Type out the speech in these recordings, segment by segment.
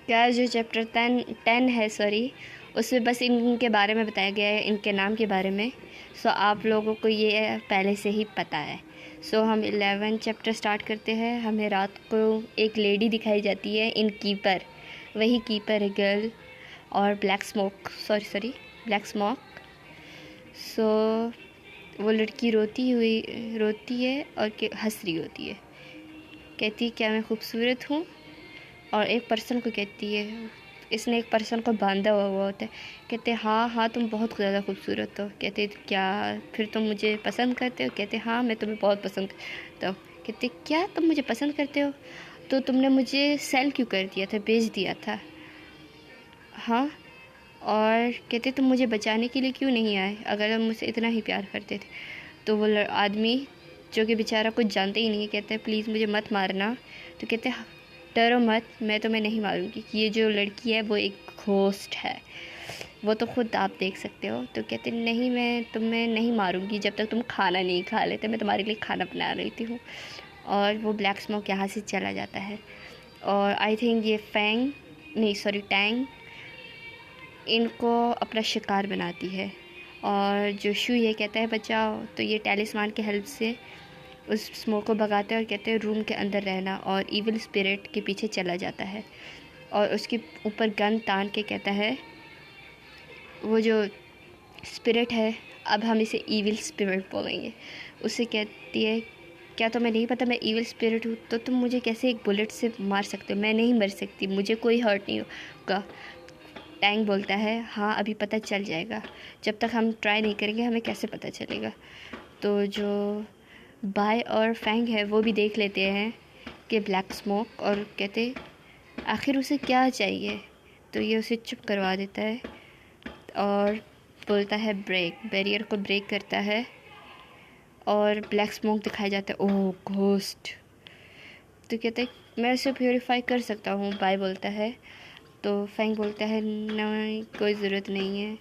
क्या जो चैप्टर 10 है उसमें बस इनके बारे में बताया गया है, इनके नाम के बारे में। सो आप लोगों को ये पहले से ही पता है। सो हम 11 चैप्टर स्टार्ट करते हैं। हमें रात को एक लेडी दिखाई जाती है, इन कीपर, वही कीपर है गर्ल, और ब्लैक स्मोक। सो वो लड़की रोती है और हंस रही होती है। कहती है क्या मैं खूबसूरत हूँ, और एक पर्सन को कहती है, इसने एक पर्सन को बांधा हुआ होता है। कहते हाँ हाँ तुम बहुत ज़्यादा खूबसूरत हो। कहते क्या फिर तुम मुझे पसंद करते हो? कहते हाँ मैं तुम्हें बहुत पसंद करता हूँ। कहते क्या तुम मुझे पसंद करते हो? तो तुमने मुझे सेल क्यों कर दिया था, बेच दिया था? हाँ। और कहते तुम मुझे बचाने के लिए क्यों नहीं आए, अगर तुम मुझसे इतना ही प्यार करते थे? तो वो आदमी जो कि बेचारा कुछ जानते ही नहीं, कहते हैं प्लीज़ मुझे मत मारना। तो कहते हैं डरो मत, मैं तुम्हें नहीं मारूंगी, कि ये जो लड़की है वो एक घोस्ट है, वो तो खुद आप देख सकते हो। तो कहते नहीं मैं तुम्हें नहीं मारूंगी जब तक तुम खाना नहीं खा लेते, मैं तुम्हारे लिए खाना बना रही हूँ। और वो ब्लैक स्मोक यहाँ से चला जाता है। और आई थिंक ये टैंग इनको अपना शिकार बनाती है। और जो शू ये कहता है बचाओ, तो ये टैलिस्मान के हेल्प से उस स्मोक को भगाते हैं और कहते हैं रूम के अंदर रहना, और इविल स्पिरिट के पीछे चला जाता है। और उसके ऊपर गन तान के कहता है, वो जो स्पिरिट है, अब हम इसे इविल स्पिरिट बोलेंगे, उससे कहती है क्या तुम्हें नहीं पता मैं इविल स्पिरिट हूँ? तो तुम मुझे कैसे एक बुलेट से मार सकते हो? मैं नहीं मर सकती, मुझे कोई हर्ट नहीं होगा। टैंग बोलता है हाँ अभी पता चल जाएगा, जब तक हम ट्राई नहीं करेंगे हमें कैसे पता चलेगा? तो जो बाय और फैंग है वो भी देख लेते हैं कि ब्लैक स्मोक, और कहते आखिर उसे क्या चाहिए? तो ये उसे चुप करवा देता है और बोलता है बैरियर को ब्रेक करता है, और ब्लैक स्मोक दिखाया जाता है। ओह घोस्ट। तो कहते हैं मैं उसे प्योरीफाई कर सकता हूँ, बाय बोलता है। तो फैंग बोलता है नहीं कोई ज़रूरत नहीं है।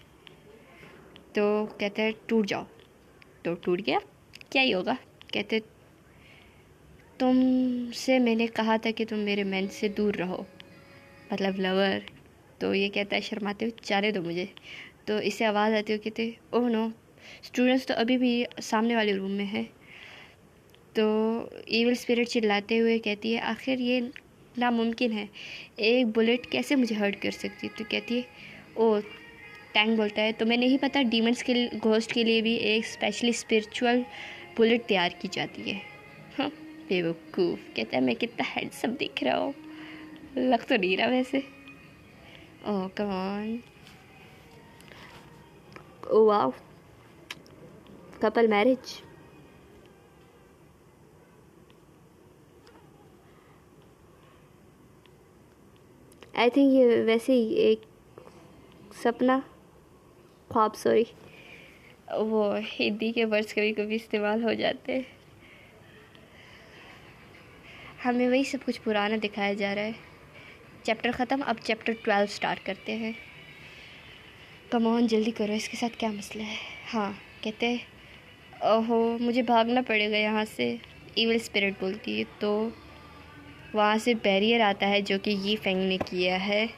तो कहता है टूट जाओ। तो टूट गया, क्या ही होगा। कहते तुमसे मैंने कहा था कि तुम मेरे मैन से दूर रहो, मतलब लवर। तो ये कहता है शर्माते हुए जाने दो मुझे। तो इसे आवाज़ आती हो, कहते ओह नो, स्टूडेंट्स तो अभी भी सामने वाले रूम में है। तो इविल स्पिरिट चिल्लाते हुए कहती है आखिर ये नामुमकिन है, एक बुलेट कैसे मुझे हर्ट कर सकती? तो कहती है ओ, टैंग बोलता है तुम्हें नहीं पता डीमंस के घोस्ट के लिए भी एक स्पेशली स्पिरिचुअल बुलेट तैयार की जाती है। हाँ बेवकूफ़। कहता है मैं कितना हैंडसम दिख रहा हूँ, लग तो नहीं रहा वैसे। Oh come on, oh wow, couple marriage. I think ये वैसे ही एक सपना ख्वाब, वो हिंदी के वर्ड्स कभी कभी इस्तेमाल हो जाते हैं। हमें वही सब कुछ पुराना दिखाया जा रहा है। चैप्टर ख़त्म, अब चैप्टर 12 स्टार्ट करते हैं। कम ऑन जल्दी करो, इसके साथ क्या मसला है? हाँ कहते हैं ओहो मुझे भागना पड़ेगा यहाँ से, इविल स्पिरिट बोलती है। तो वहाँ से बैरियर आता है जो कि ये फैंग ने किया है,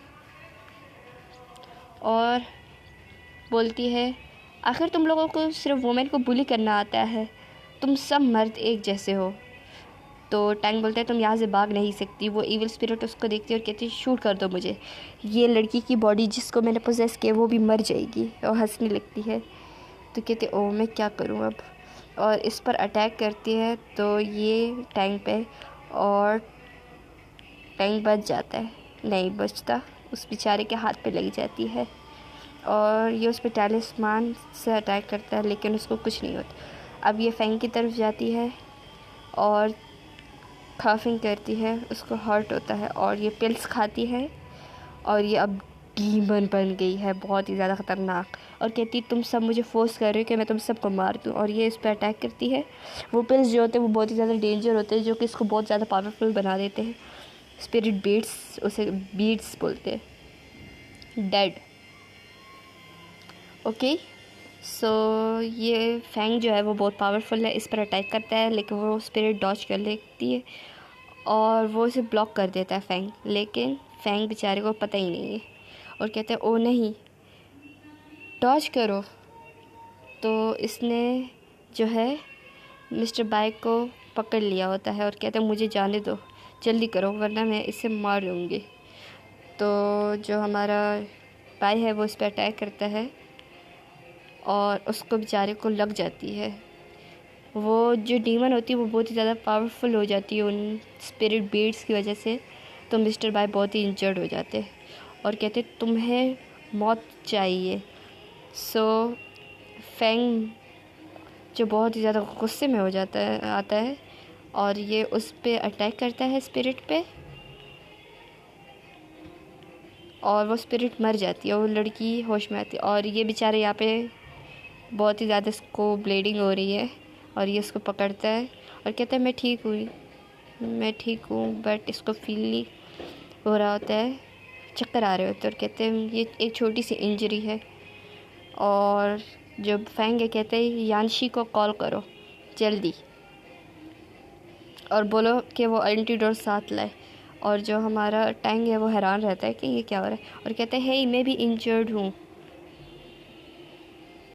और बोलती है आखिर तुम लोगों को सिर्फ वुमेन को बुली करना आता है, तुम सब मर्द एक जैसे हो। तो टैंग बोलता है तुम यहाँ से भाग नहीं सकती। वो इविल स्पिरिट उसको देखती है और कहती है शूट कर दो मुझे, ये लड़की की बॉडी जिसको मैंने पोजेस किया वो भी मर जाएगी। और हंसने लगती है। तो कहते ओ मैं क्या करूँ अब, और इस पर अटैक करती है। तो ये टैंग पे, और टैंग बच जाता है, नहीं बचता, उस बेचारे के हाथ पे लग जाती है, और ये उस पर टैलिस्मान से अटैक करता है लेकिन उसको कुछ नहीं होता। अब ये फैंग की तरफ जाती है और काफिंग करती है, उसको हर्ट होता है, और ये पिल्स खाती है, और ये अब डीमन बन गई है, बहुत ही ज़्यादा ख़तरनाक। और कहती तुम सब मुझे फोर्स कर रहे हो कि मैं तुम सबको मार दूँ, और ये इस पर अटैक करती है। वो पिल्स जो होते हैं वो बहुत ही ज़्यादा डेंजर होते हैं, जो कि इसको बहुत ज़्यादा पावरफुल बना देते हैं। स्पिरिट बीट्स, उसे बीट्स बोलते हैं, डेड। ओके सो ये फैंग जो है वो बहुत पावरफुल है, इस पर अटैक करता है लेकिन वो स्पिरिट डॉज कर लेती है और वो इसे ब्लॉक कर देता है फैंग। लेकिन फैंग बेचारे को पता ही नहीं है और कहते हैं ओ नहीं डॉज करो। तो इसने जो है मिस्टर बाइक को पकड़ लिया होता है और कहते हैं मुझे जाने दो, जल्दी करो वरना मैं इसे मार दूँगी। तो जो हमारा भाई है वो इस पर अटैक करता है और उसको बेचारे को लग जाती है। वो जो डीमन होती है वो बहुत ही ज़्यादा पावरफुल हो जाती है उन स्पिरिट बीड्स की वजह से। तो मिस्टर बाई बहुत ही इंजर्ड हो जाते हैं और कहते तुम्हें मौत चाहिए। सो फैंग जो बहुत ही ज़्यादा गुस्से में हो जाता है आता है और ये उस पर अटैक करता है स्पिरिट पे और वो स्पिरिट मर जाती है। वो लड़की होश में आती है और ये बेचारे यहाँ पे बहुत ही ज़्यादा इसको ब्लीडिंग हो रही है और ये उसको पकड़ता है और कहता है मैं ठीक हूँ बट इसको फील नहीं हो रहा होता है, चक्कर आ रहे होते हैं और कहते हैं ये एक छोटी सी इंजरी है। और जब फैंग है कहते हैं यानशी को कॉल करो जल्दी और बोलो कि वो एंटीडोट साथ लाए। और जो हमारा टैंग है वो हैरान रहता है कि ये क्या हो रहा है और कहते हैं हे मैं भी इंजर्ड हूँ